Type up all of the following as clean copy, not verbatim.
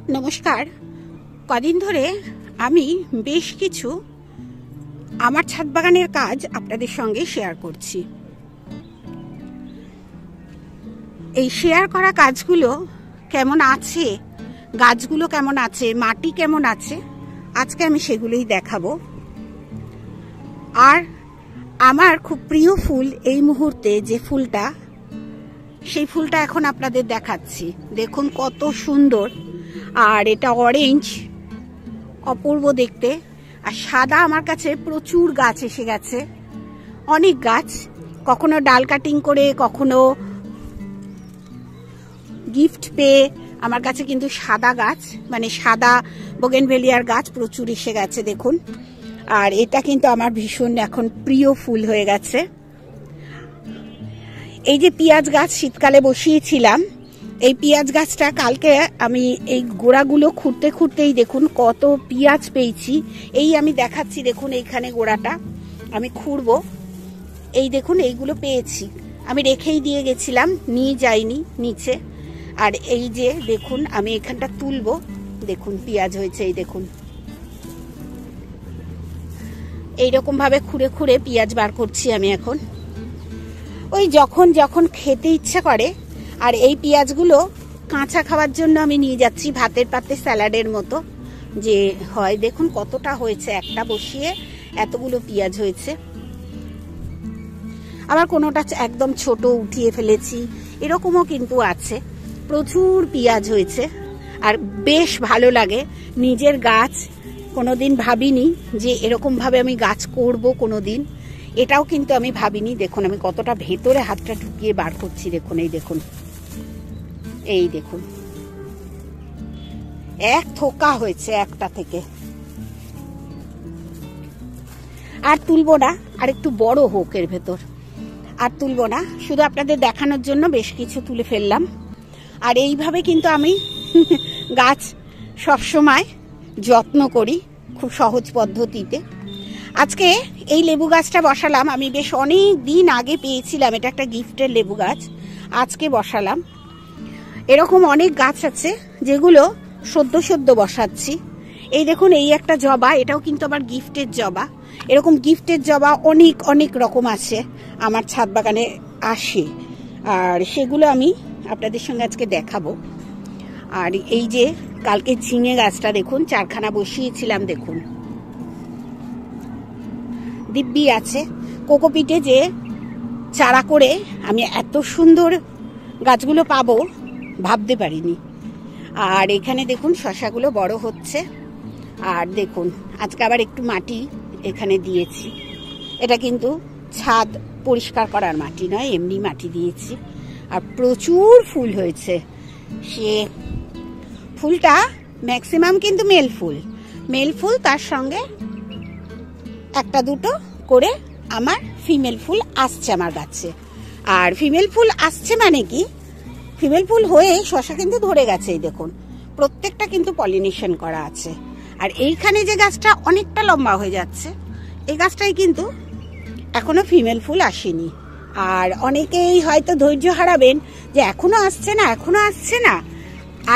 নমস্কার। কদিন ধরে আমি বেশ কিছু আমার ছাদ বাগানের কাজ আপনাদের সঙ্গে শেয়ার করছি। এই শেয়ার করা কাজগুলো কেমন আছে, গাছগুলো কেমন আছে, মাটি কেমন আছে, আজকে আমি সেগুলোই দেখাবো। আর আমার খুব প্রিয় ফুল এই মুহূর্তে যে ফুলটা, সেই ফুলটা এখন আপনাদের দেখাচ্ছি। দেখুন কত সুন্দর। আর এটা অরেঞ্জ, অপূর্ব দেখতে। আর সাদা আমার কাছে প্রচুর গাছ এসে গেছে, অনেক গাছ, কখনো ডাল কাটিং করে, কখনো গিফট পেয়ে। আমার কাছে কিন্তু সাদা গাছ, মানে সাদা বোগেনভেলিয়ার গাছ প্রচুর এসে গেছে দেখুন। আর এটা কিন্তু আমার ভীষণ এখন প্রিয় ফুল হয়ে গেছে। এই যে পেঁয়াজ গাছ শীতকালে বসিয়েছিলাম, এই পেঁয়াজ গাছটা কালকে আমি এই গোড়াগুলো খুঁড়তে খুঁড়তেই দেখুন কত পেঁয়াজ পেয়েছি। এই আমি দেখাচ্ছি, দেখুন এইখানে গোড়াটা আমি খুঁড়বো। এই দেখুন এইগুলো পেয়েছি, আমি রেখেই দিয়ে গেছিলাম, নিয়ে যাইনি নিচে। আর এই যে দেখুন আমি এখানটা তুলবো, দেখুন পেঁয়াজ হয়েছে। এই দেখুন এইরকম ভাবে খুঁড়ে খুঁড়ে পেঁয়াজ বার করছি আমি এখন। ওই যখন যখন খেতে ইচ্ছা করে। আর এই পেঁয়াজগুলো কাঁচা খাওয়ার জন্য আমি নিয়ে যাচ্ছি, ভাতের পাতে স্যালাডের মতো যে হয়। দেখুন কতটা হয়েছে, একটা বসিয়ে এতগুলো পেঁয়াজ হয়েছে। আবার কোনোটা একদম ছোট উঠিয়ে ফেলেছি, এরকমও কিন্তু আছে। প্রচুর পেঁয়াজ হয়েছে আর বেশ ভালো লাগে। নিজের গাছ, কোনোদিন ভাবিনি যে এরকম ভাবে আমি গাছ করব কোনোদিন, এটাও কিন্তু আমি ভাবিনি। দেখুন আমি কতটা ভেতরে হাতটা ঢুকিয়ে বার করছি, দেখুন এই দেখুন, এই দেখুন এক থোকা হয়েছে একটা থেকে। আর তুলবো না, আর একটু বড় হোক এর ভেতর, আর তুলবো না। শুধু আপনাদের দেখানোর জন্য বেশ কিছু তুলে ফেললাম। আর এইভাবে কিন্তু আমি গাছ সবসময় যত্ন করি, খুব সহজ পদ্ধতিতে। আজকে এই লেবু গাছটা বসালাম আমি, বেশ অনেক দিন আগে পেয়েছিলাম, এটা একটা গিফটের লেবু গাছ, আজকে বসালাম। এরকম অনেক গাছ আছে যেগুলো সদ্য সদ্য বসাচ্ছি। এই দেখুন এই একটা জবা, এটাও কিন্তু আবার গিফটের জবা। এরকম গিফটের জবা অনেক অনেক রকম আছে আমার ছাদ বাগানে আসে, আর সেগুলো আমি আপনাদের সঙ্গে আজকে দেখাবো। আর এই যে কালকে ঝিঙে গাছটা দেখুন, চারখানা বসিয়েছিলাম, দেখুন দিব্যি আছে। কোকোপিটে যে চারা করে আমি এত সুন্দর গাছগুলো পাবো ভাবতে পারিনি। আর এখানে দেখুন শশাগুলো বড় হচ্ছে। আর দেখুন আজকে আবার একটু মাটি এখানে দিয়েছি, এটা কিন্তু ছাদ পরিষ্কার করার মাটি নয়, এমনি মাটি দিয়েছি। আর প্রচুর ফুল হয়েছে। সে ফুলটা ম্যাক্সিমাম কিন্তু মেল ফুল, তার সঙ্গে একটা দুটো করে আমার ফিমেল ফুল আসছে আমার গাছে। আর ফিমেল ফুল আসছে মানে কি, ফিমেল ফুল হয়ে শশা কিন্তু ধরে গেছে। এই দেখুন প্রত্যেকটা কিন্তু পলিনেশন করা আছে। আর এইখানে যে গাছটা অনেকটা লম্বা হয়ে যাচ্ছে, এই গাছটাই কিন্তু এখনো ফিমেল ফুল আসেনি। আর অনেকেই হয়তো ধৈর্য হারাবেন যে এখনো আসছে না, এখনো আসছে না,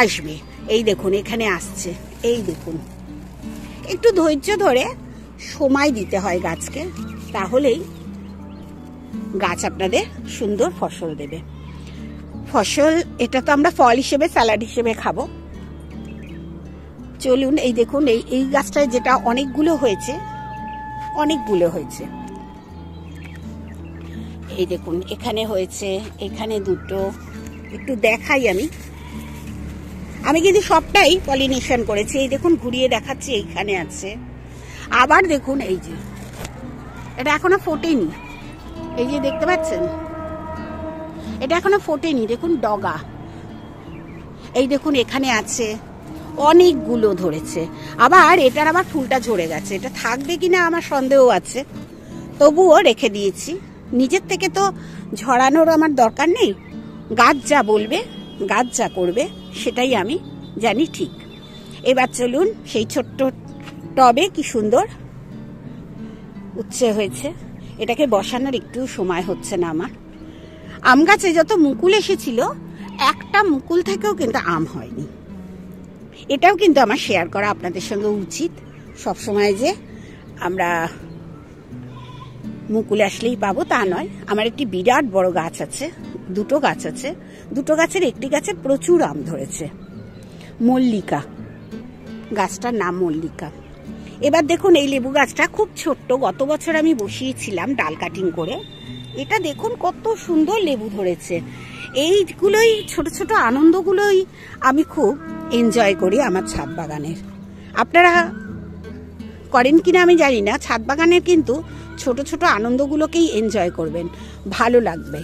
আসবে। এই দেখুন এখানে আসছে, এই দেখুন। একটু ধৈর্য ধরে সময় দিতে হয় গাছকে, তাহলেই গাছ আপনাদের সুন্দর ফসল দেবে। ফসল এটা তো আমরা ফল হিসেবে, স্যালাড হিসেবে খাবো। চলুন এই দেখুন এই গাছটায় যেটা অনেকগুলো হয়েছে, এই দেখুন এখানে হয়েছে, এখানে দুটো। একটু দেখাই আমি কিন্তু সবটাই পলিনেশন করেছি। এই দেখুন ঘুরিয়ে দেখাচ্ছি, এইখানে আছে। আবার দেখুন এই যে এটা এখনো ফোটেনি, এই যে দেখতে পাচ্ছেন এটা এখনো ফোটেনি, দেখুন ডগা। এই দেখুন এখানে আছে, অনেকগুলো ধরেছে। আবার এটার আবার ফুলটা ঝরে গেছে, এটা থাকবে কিনা আমার সন্দেহ আছে, তবুও রেখে দিয়েছি। নিজের থেকে তো ঝরানোর আমার দরকার নেই, গাছ যা বলবে, গাছ যা করবে সেটাই আমি জানি ঠিক। এবার চলুন সেই ছোট্ট টবে কি সুন্দর উচ্ছে হয়েছে, এটাকে বসানোর একটু সময় হচ্ছে না আমার। আম গাছে যত মুকুল এসেছিল, একটা মুকুল থেকেও কিন্তু আম হয়নি। এটাও কিন্তু আমার শেয়ার করা আপনাদের সঙ্গে উচিত। সবসময় যে আমরা মুকুল আসলেই পাবো তা নয়। আমার একটি বিরাট বড় গাছ আছে, দুটো গাছ আছে। দুটো গাছের একটি গাছে প্রচুর আম ধরেছে, মল্লিকা, গাছটার নাম মল্লিকা। এবার দেখুন এই লেবু গাছটা খুব ছোট্ট, গত বছর আমি বসিয়েছিলাম ডাল কাটিং করে। এটা দেখুন কত সুন্দর লেবু ধরেছে। এইগুলোই ছোট ছোট আনন্দগুলোই আমি খুব এনজয় করি আমার ছাদ বাগানের। আপনারা করেন কিনা আমি জানি না, ছাদ বাগানের কিন্তু ছোট ছোট আনন্দগুলোকেই এনজয় করবেন, ভালো লাগবে।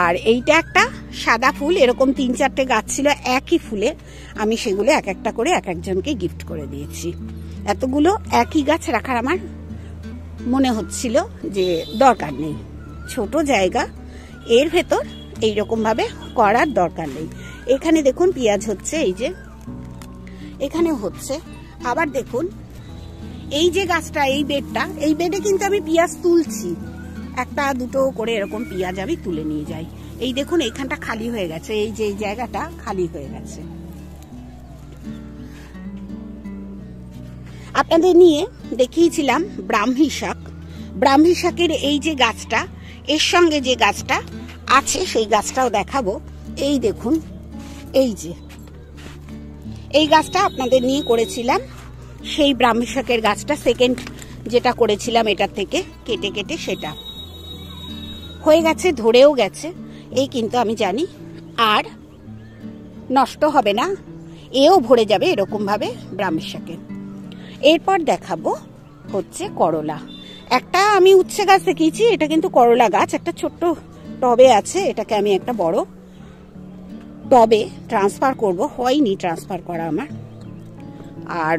আর এইটা একটা সাদা ফুল, এরকম 3-4টে গাছ ছিল একই ফুলে, আমি সেগুলো এক একটা করে এক একজনকে গিফট করে দিয়েছি। এতগুলো একই গাছ রাখার আমার মনে হচ্ছিল যে দরকার নেই, ছোট জায়গা, এর ভেতর এইরকম ভাবে করার দরকার নেই। এখানে দেখুন পেঁয়াজ হচ্ছে, এই যে এখানেও হচ্ছে। আবার দেখুন এই যে গাছটা, এই বেডটা, এই বেডে কিন্তু আমি পেঁয়াজ তুলছি, একটা দুটো করে এরকম পেঁয়াজ আমি তুলে নিয়ে যাই। এই দেখুন এইখানটা খালি হয়ে গেছে, এই যে এই জায়গাটা খালি হয়ে গেছে। আপনাদের নিয়ে দেখিয়েছিলাম ব্রাহ্মী শাক। ব্রাহ্মী শাকের এই যে গাছটা, এর সঙ্গে যে গাছটা আছে সেই গাছটাও দেখাবো। এই দেখুন, এই যে এই গাছটা আপনাদের নিয়ে করেছিলাম, সেই ব্রাহ্মী শাকের গাছটা সেকেন্ড যেটা করেছিলাম এটার থেকে কেটে কেটে সেটা হয়ে গেছে, ধরেও গেছে। এই কিন্তু আমি জানি আর নষ্ট হবে না, এও ভরে যাবে এরকম ভাবে ব্রাহ্মী শাকে। এরপর দেখাবো হচ্ছে করলা। একটা আমি উচ্ছে গাছ দেখিয়েছি, এটা কিন্তু করলা গাছ, একটা ছোট্ট টবে আছে। এটাকে আমি একটা বড় টবে ট্রান্সফার করব, হয়নি ট্রান্সফার করা আমার। আর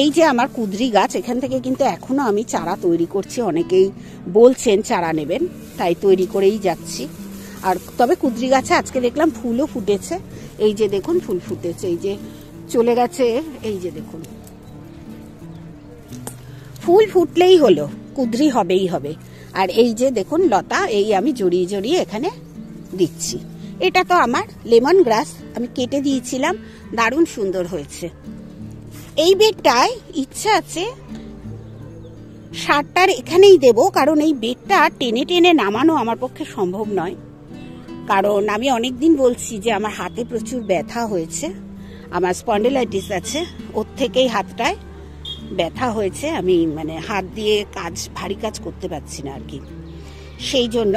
এই যে আমার কুঁদরি গাছ, এখান থেকে কিন্তু এখনো আমি চারা তৈরি করছি। অনেকেই বলছেন চারা নেবেন, তাই তৈরি করেই যাচ্ছি। আর তবে কুঁদরি গাছে আজকে দেখলাম ফুলও ফুটেছে, এই যে দেখুন ফুল ফুটেছে, এই যে চলে গেছে, এই যে দেখুন ফুল ফুটলেই হলো, কুঁদরি হবেই হবে। আর এই যে দেখুন লতা, এই আমি জড়িয়ে জড়িয়ে এখানে দিচ্ছি। এটা তো আমার লেমন গ্রাস, আমি কেটে দিয়েছিলাম, দারুণ সুন্দর হয়েছে। এই বেডটায় ইচ্ছা আছে সারটার এখানেই দেব, কারণ এই বেডটা টেনে টেনে নামানো আমার পক্ষে সম্ভব নয়। কারণ আমি অনেকদিন বলছি যে আমার হাতে প্রচুর ব্যথা হয়েছে, আমার স্পন্ডিলাইটিস আছে, ওর থেকেই হাতটায় ব্যথা হয়েছে। আমি মানে হাত দিয়ে কাজ, ভারী কাজ করতে পারছি না আর কি। সেই জন্য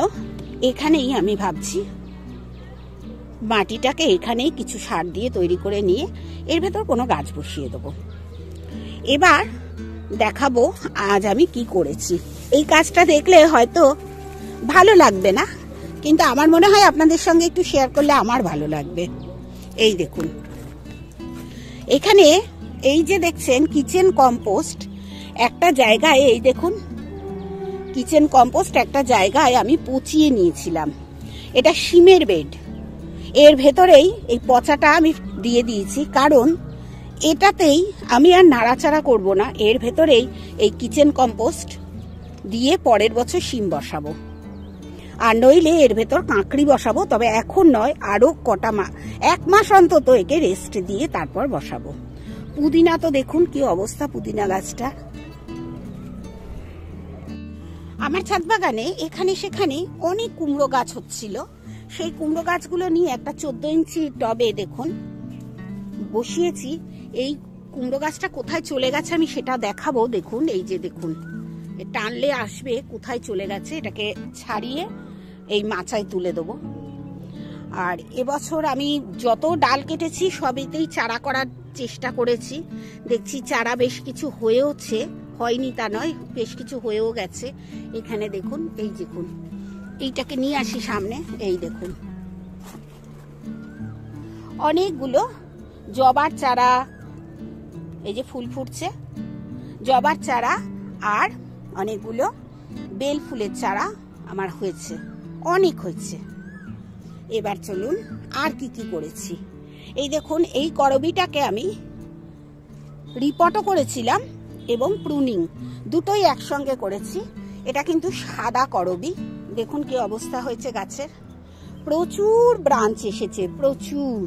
এখানেই আমি ভাবছি মাটিটাকে এখানেই কিছু সার দিয়ে তৈরি করে নিয়ে এর ভেতর কোনো গাছ বসিয়ে দেবো। এবার দেখাবো আজ আমি কি করেছি। এই কাজটা দেখলে হয়তো ভালো লাগবে না, কিন্তু আমার মনে হয় আপনাদের সঙ্গে একটু শেয়ার করলে আমার ভালো লাগবে। এই দেখুন এখানে এই যে দেখছেন কিচেন কম্পোস্ট একটা জায়গায়, এই দেখুন কিচেন কম্পোস্ট একটা জায়গায় আমি পচিয়ে নিয়েছিলাম। এটা শিমের বেড, এর ভেতরেই এই পচাটা আমি দিয়ে দিয়েছি, কারণ এটাতেই আমি আর নাড়াচাড়া করব না। এর ভেতরেই এই কিচেন কম্পোস্ট দিয়ে পরের বছর শিম বসাবো, আর নইলে এর ভেতর কাঁকড়ি বসাবো। তবে এখন নয়, আরো কটা এক মাস অন্তত একে রেস্ট দিয়ে তারপর বসাবো। পুদিনা তো দেখুন কি অবস্থা পুদিনা গাছটা। আমার ছাদ বাগানে এখানে সেখানে অনেক কুমড়ো গাছ হচ্ছিল, সেই কুমড়ো গাছগুলো নিয়ে একটা 14 ইঞ্চি টবে দেখুন বসিয়েছি। এই কুমড়ো গাছটা কোথায় চলে গেছে আমি সেটা দেখাবো। দেখুন এই যে দেখুন, টানলে আসবে কোথায় চলে গেছে, এটাকে ছাড়িয়ে এই মাচায় তুলে দেবো। আর এবছর আমি যত ডাল কেটেছি সবেতেই চারা করার চেষ্টা করেছি, দেখছি চারা বেশ কিছু হয়েওছে, হয়নি তা নয়, বেশ কিছু হয়েও গেছে। এখানে দেখুন, এই দেখুন, এইটাকে নিয়ে আসি সামনে, এই দেখুন অনেকগুলো জবার চারা, এই যে ফুল ফুটছে, জবার চারা আর অনেকগুলো বেল ফুলের চারা আমার হয়েছে, অনেক হয়েছে। এবার চলুন আর কি কি করেছি। এই দেখুন এই করবিটাকে আমি রিপটও করেছিলাম এবং প্রুনিং দুটোই একসঙ্গে করেছি। এটা কিন্তু সাদা করবি, দেখুন কি অবস্থা হয়েছে গাছের, প্রচুর ব্রাঞ্চ এসেছে, প্রচুর।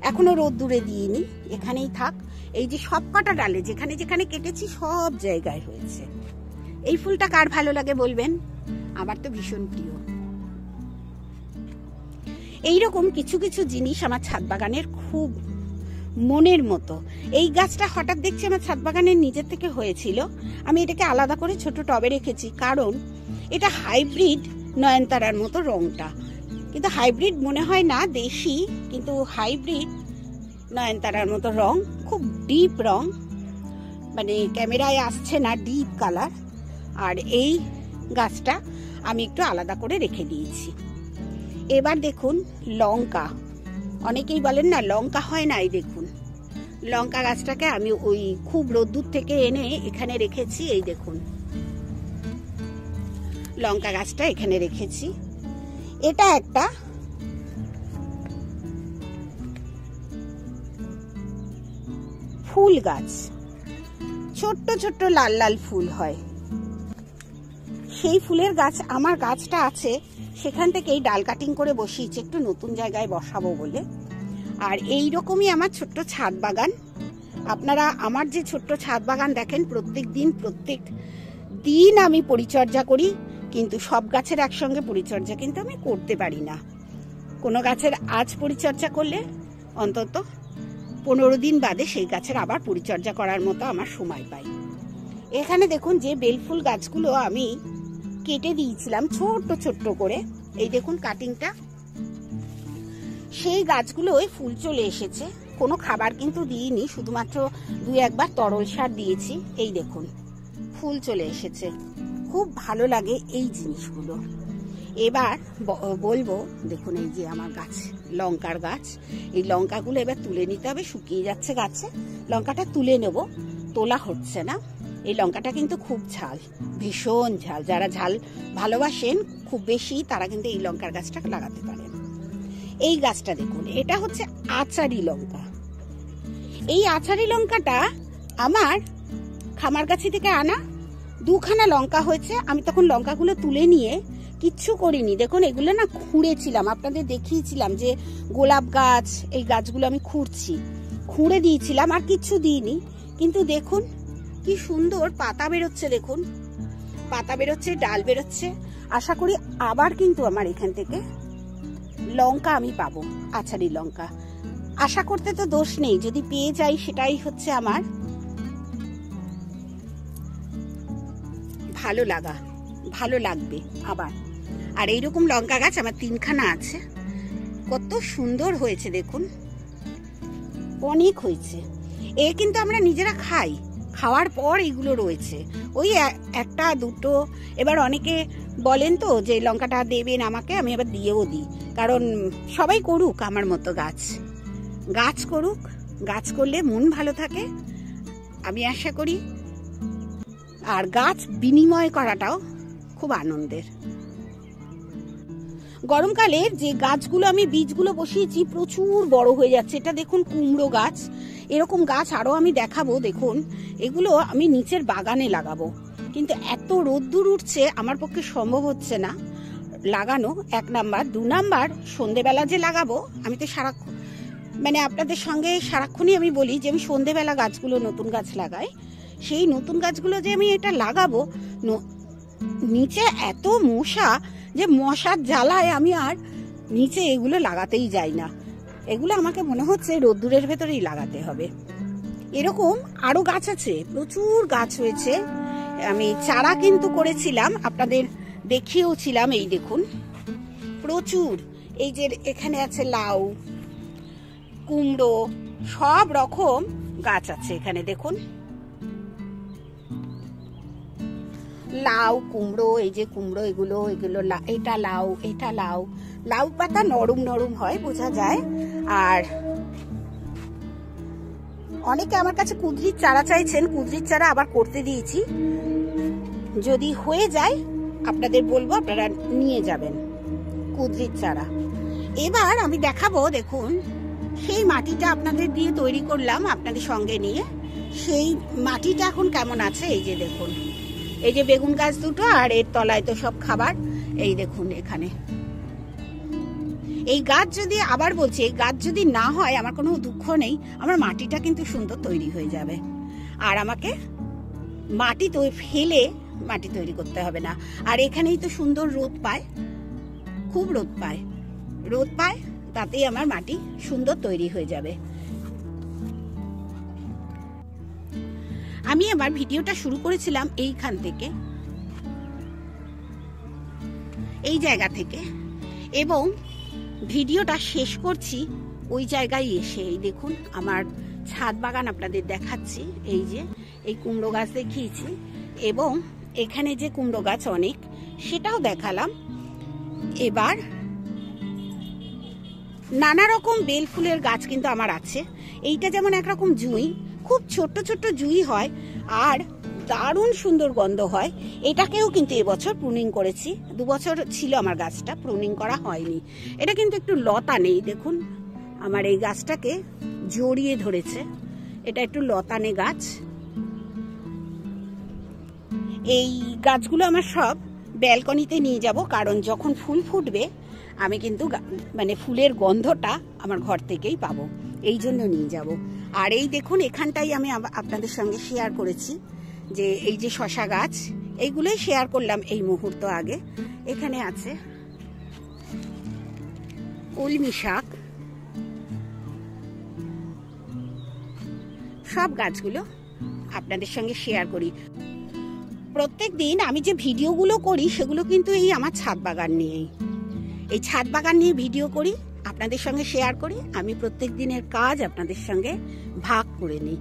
এখনো রোদ্দুরে দিইনি, এখানেই থাক। এই যে সব কটা ডালে যেখানে যেখানে কেটেছি সব জায়গায় হয়েছে। এই ফুলটা কার ভালো লাগে বলবেন? আমার তো ভীষণ প্রিয়। এইরকম কিছু কিছু জিনিস আমার ছাদ বাগানের খুব মনের মতো। এই গাছটা হঠাৎ দেখছি আমার ছাদ বাগানের নিজের থেকে হয়েছিল। আমি এটাকে আলাদা করে ছোট টবে রেখেছি, কারণ এটা হাইব্রিড নয়নতারার মতো রংটা, কিন্তু হাইব্রিড মনে হয় না, দেশি, কিন্তু হাইব্রিড নয়নতারার মতো রং, খুব ডিপ রং, মানে ক্যামেরায় আসছে না, ডিপ কালার। আর এই গাছটা আমি একটু আলাদা করে রেখে দিয়েছি। এবার দেখুন লঙ্কা, অনেকেই বলেন না লঙ্কা হয় না, এই দেখুন লঙ্কা গাছটাকে আমি ওই খুব রোদ্দুর থেকে এনে এখানে রেখেছি। এই দেখুন লঙ্কা গাছটা এখানে রেখেছি। এটা একটা ফুল গাছ, ছোট্ট ছোট্ট লাল লাল ফুল হয়, সেই ফুলের গাছ আমার গাছটা আছে, সেখান থেকেই ডাল কাটিং করে বসিয়েছি একটু নতুন জায়গায় বসাবো বলে। আর এই রকমই আমার ছোট্ট ছাদ বাগান। আপনারা আমার যে ছোট্ট ছাদ বাগান দেখেন, প্রত্যেক দিন আমি পরিচর্যা করি, কিন্তু সব গাছের একসঙ্গে পরিচর্যা কিন্তু আমি করতে পারি না। কোনো গাছের আজ পরিচর্যা করলে অন্তত 15 দিন বাদে সেই গাছের আবার পরিচর্যা করার মতো আমার সময় পাই। এখানে দেখুন যে বেলফুল গাছগুলো আমি কেটে দিয়েছিলাম ছোট্ট ছোট্ট করে, এই দেখুন কাটিংটা, সেই গাছগুলোয় ফুল চলে এসেছে। কোনো খাবার কিন্তু দিইনি, শুধুমাত্র 2-1 বার তরল সার দিয়েছি। এই দেখুন ফুল চলে এসেছে, খুব ভালো লাগে এই জিনিসগুলো। এবার বলবো, দেখুন এই যে আমার গাছ, লঙ্কার গাছ, এই লঙ্কাগুলো এবার তুলে নিতে হবে, শুকিয়ে যাচ্ছে গাছে, লঙ্কাটা তুলে নেব, তোলা হচ্ছে না। এই লঙ্কাটা কিন্তু খুব ঝাল, ভীষণ ঝাল, যারা ঝাল ভালোবাসেন খুব বেশি তারা কিন্তু এই লঙ্কার গাছটা লাগাতে পারেন। এই গাছটা দেখুন, এটা হচ্ছে আচারি লঙ্কা। এই আচারি লঙ্কাটা আমার খামার গাছি থেকে আনা, 2খানা লঙ্কা হয়েছে। আমি তখন লঙ্কাগুলো তুলে নিয়ে কিচ্ছু করিনি, দেখুন এগুলো না খুঁড়েছিলাম, আপনাদের দেখিয়েছিলাম যে গোলাপ গাছ, এই গাছগুলো আমি খুঁড়ে দিয়েছিলাম, আর কিচ্ছু দিইনি। কিন্তু দেখুন কি সুন্দর পাতা বেরোচ্ছে, দেখুন পাতা বেরোচ্ছে, ডাল বেরোচ্ছে। আশা করি আবার কিন্তু আমার এখান থেকে লঙ্কা আমি পাবো, আচারি লঙ্কা। আশা করতে তো দোষ নেই, যদি পেয়ে যাই সেটাই হচ্ছে আমার ভালো লাগবে আবার। আর এইরকম লঙ্কা গাছ আমার 3খানা আছে, কত সুন্দর হয়েছে দেখুন, অনেক হয়েছে। এ কিন্তু আমরা নিজেরা খাই, খাওয়ার পর এগুলো রয়েছে, ওই 1-2। এবার অনেকে বলেন তো যে লঙ্কাটা দেবেন আমাকে, আমি আবার দিয়েও দিই, কারণ সবাই করুক আমার মতো গাছ করুক, গাছ করলে মন ভালো থাকে আমি আশা করি। আর গাছ বিনিময় করাটাও খুব আনন্দের। গরমকালে যে গাছগুলো আমি বীজগুলো বসিয়েছি প্রচুর বড় হয়ে যাচ্ছে। এটা দেখুন কুমড়ো গাছ, এরকম গাছ আরো আমি দেখাবো। দেখুন এগুলো আমি নিচের বাগানে লাগাবো, কিন্তু এত রোদ্দুর উঠছে আমার পক্ষে সম্ভব হচ্ছে না লাগানো। 1 নাম্বার, 2 নাম্বার সন্ধেবেলা যে লাগাবো, আমি তো সারাক্ষণ মানে আপনাদের সঙ্গে সারাক্ষণই আমি বলি যে আমি সন্ধেবেলা গাছগুলো নতুন গাছ লাগাই, সেই নতুন গাছগুলো যে আমি এটা লাগাবো, নিচে এত মশা যে মশার জ্বালায় আমি আর নিচে এগুলো লাগাতেই যাই না। এগুলো আমাকে মনে হচ্ছে রোদ্দুরের ভেতরেই লাগাতে হবে। এরকম আরো গাছ আছে, প্রচুর গাছ হয়েছে। আমি চারা কিন্তু করেছিলাম, আপনাদের দেখিয়েওছিলাম। এই দেখুন প্রচুর, এই যে এখানে আছে লাউ, কুমড়ো, সব রকম গাছ আছে এখানে। দেখুন লাউ, কুমড়ো, এই যে কুমড়ো, এগুলো এটা লাউ পাতা নরম নরম হয়, বোঝা যায়। আর অনেকে আমার কাছে কুঁদরির চারা চাইছেন, কুঁদরির চারা আবার করতে দিয়েছি, যদি হয়ে যায় আপনাদের বলবো, আপনারা নিয়ে যাবেন কুঁদরির চারা। এবার আমি দেখাবো, দেখুন সেই মাটিটা আপনাদের দিয়ে তৈরি করলাম আপনাদের সঙ্গে নিয়ে, সেই মাটিটা এখন কেমন আছে। এই যে দেখুন, এই যে বেগুন গাছ দুটো, আর এর তলায় তো সব খাবার। এই দেখুন এখানে এই গাছ যদি, আবার বলছি, এই গাছ যদি না হয় আমার কোনো দুঃখ নেই, আমার মাটিটা কিন্তু সুন্দর তৈরি হয়ে যাবে। আর আমাকে মাটি তো ফেলে মাটি তৈরি করতে হবে না। আর এখানেই তো সুন্দর রোদ পায়, খুব রোদ পায়, তাতেই আমার মাটি সুন্দর তৈরি হয়ে যাবে। আমি আমার ভিডিওটা শুরু করেছিলাম এইখান থেকে, এই জায়গা থেকে, এবং ভিডিওটা শেষ করছি ওই জায়গায় এসে। এই দেখুন আমার ছাদ বাগান আপনাদের দেখাচ্ছি। এই যে এই কুমড়ো গাছ দেখিয়েছি, এবং এখানে যে কুমড়ো গাছ অনেক, সেটাও দেখালাম। এবার নানা রকম বেল ফুলের গাছ কিন্তু আমার আছে। এইটা যেমন একরকম জুঁই, খুব ছোট্ট ছোট্ট জুঁই হয় আর দারুণ সুন্দর গন্ধ হয়। এটাকেও কিন্তু এবছর প্রুনিং করেছি। 2 বছর ছিল আমার গাছটা, প্রুনিং করা হয়নি। এটা কিন্তু একটু লতা নেই, দেখুন আমার এই গাছটাকে জড়িয়ে ধরেছে। এটা একটু লতানে গাছ। এই গাছগুলো আমার সব ব্যালকনিতে নিয়ে যাব, কারণ যখন ফুল ফুটবে আমি কিন্তু মানে ফুলের গন্ধটা আমার ঘর থেকেই পাবো, এই জন্য নিয়ে যাব। আর এই দেখুন এখানটাই আমি আপনাদের সঙ্গে শেয়ার করেছি যে এই যে শশা গাছ, এইগুলোই শেয়ার করলাম এই মুহূর্ত আগে। এখানে আছে কলমি শাক, সব গাছগুলো আপনাদের সঙ্গে শেয়ার করি। প্রত্যেক দিন আমি যে ভিডিওগুলো করি সেগুলো কিন্তু এই আমার ছাদ বাগান নিয়েই, এই ছাদ বাগান নিয়ে ভিডিও করি, আপনাদের সঙ্গে শেয়ার করি। আমি প্রত্যেক দিনের কাজ আপনাদের সঙ্গে ভাগ করে নিই।